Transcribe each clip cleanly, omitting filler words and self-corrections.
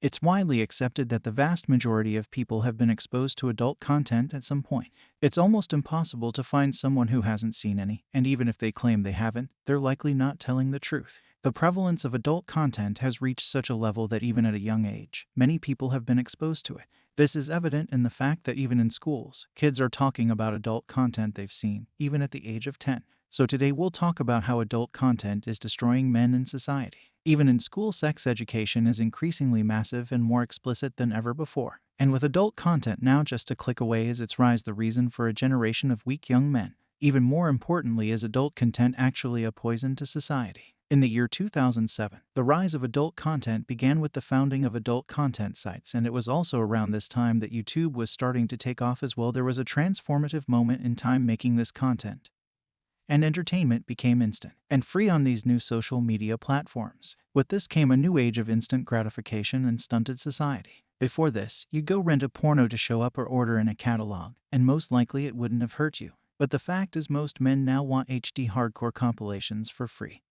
It's widely accepted that the vast majority of people have been exposed to adult content at some point. It's almost impossible to find someone who hasn't seen any, and even if they claim they haven't, they're likely not telling the truth. The prevalence of adult content has reached such a level that even at a young age, many people have been exposed to it. This is evident in the fact that even in schools, kids are talking about adult content they've seen, even at the age of 10. So today we'll talk about how adult content is destroying men in society. Even in school, sex education is increasingly massive and more explicit than ever before. And with adult content now just a click away is its rise the reason for a generation of weak young men. Even more importantly, is adult content actually a poison to society? In the year 2007, the rise of adult content began with the founding of adult content sites, and it was also around this time that YouTube was starting to take off as well. There was a transformative moment in time making this content, and entertainment became instant and free on these new social media platforms. With this came a new age of instant gratification and stunted society. Before this, you'd go rent a porno to show up or order in a catalog, and most likely it wouldn't have hurt you. But the fact is, most men now want HD hardcore compilations for free.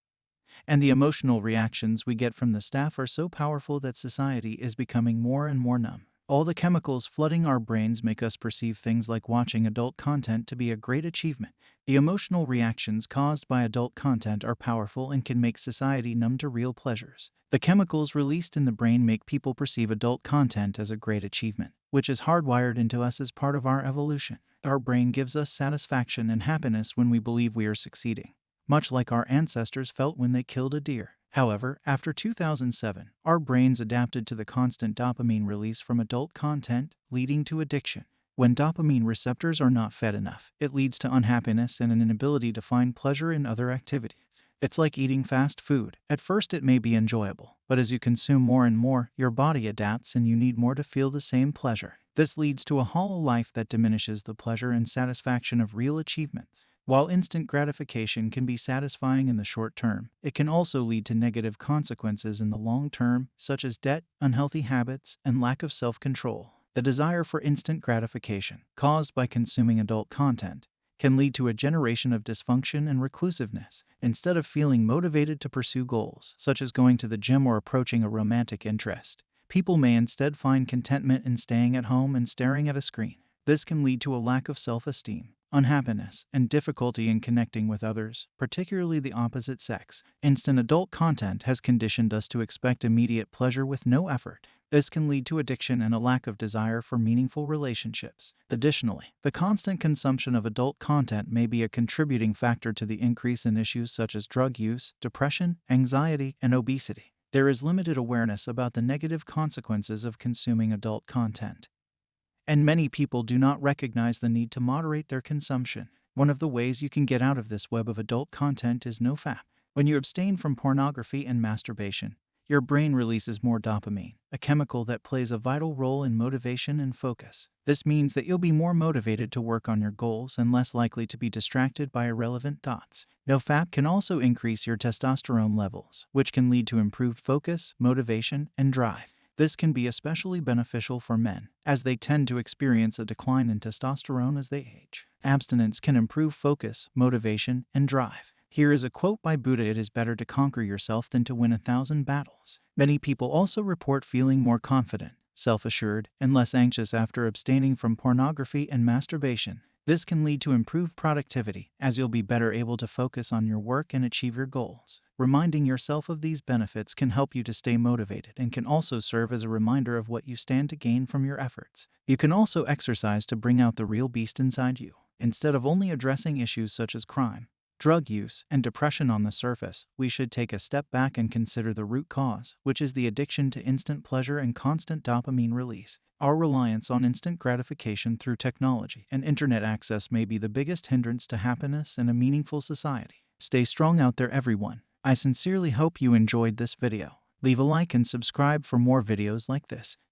And the emotional reactions we get from the staff are so powerful that society is becoming more and more numb. All the chemicals flooding our brains make us perceive things like watching adult content to be a great achievement. The emotional reactions caused by adult content are powerful and can make society numb to real pleasures. The chemicals released in the brain make people perceive adult content as a great achievement, which is hardwired into us as part of our evolution. Our brain gives us satisfaction and happiness when we believe we are succeeding, much like our ancestors felt when they killed a deer. However, after 2007, our brains adapted to the constant dopamine release from adult content, leading to addiction. When dopamine receptors are not fed enough, it leads to unhappiness and an inability to find pleasure in other activities. It's like eating fast food. At first it may be enjoyable, but as you consume more and more, your body adapts and you need more to feel the same pleasure. This leads to a hollow life that diminishes the pleasure and satisfaction of real achievements. While instant gratification can be satisfying in the short term, it can also lead to negative consequences in the long term, such as debt, unhealthy habits, and lack of self-control. The desire for instant gratification, caused by consuming adult content, can lead to a generation of dysfunction and reclusiveness. Instead of feeling motivated to pursue goals, such as going to the gym or approaching a romantic interest, people may instead find contentment in staying at home and staring at a screen. This can lead to a lack of self-esteem, unhappiness, and difficulty in connecting with others, particularly the opposite sex. Instant adult content has conditioned us to expect immediate pleasure with no effort. This can lead to addiction and a lack of desire for meaningful relationships. Additionally, the constant consumption of adult content may be a contributing factor to the increase in issues such as drug use, depression, anxiety, and obesity. There is limited awareness about the negative consequences of consuming adult content, and many people do not recognize the need to moderate their consumption. One of the ways you can get out of this web of adult content is NoFap. When you abstain from pornography and masturbation, your brain releases more dopamine, a chemical that plays a vital role in motivation and focus. This means that you'll be more motivated to work on your goals and less likely to be distracted by irrelevant thoughts. NoFap can also increase your testosterone levels, which can lead to improved focus, motivation, and drive. This can be especially beneficial for men, as they tend to experience a decline in testosterone as they age. Abstinence can improve focus, motivation, and drive. Here is a quote by Buddha: "It is better to conquer yourself than to win 1,000 battles." Many people also report feeling more confident, self-assured, and less anxious after abstaining from pornography and masturbation. This can lead to improved productivity, as you'll be better able to focus on your work and achieve your goals. Reminding yourself of these benefits can help you to stay motivated and can also serve as a reminder of what you stand to gain from your efforts. You can also exercise to bring out the real beast inside you. Instead of only addressing issues such as crime, drug use, and depression on the surface, we should take a step back and consider the root cause, which is the addiction to instant pleasure and constant dopamine release. Our reliance on instant gratification through technology and internet access may be the biggest hindrance to happiness and a meaningful society. Stay strong out there, everyone. I sincerely hope you enjoyed this video. Leave a like and subscribe for more videos like this.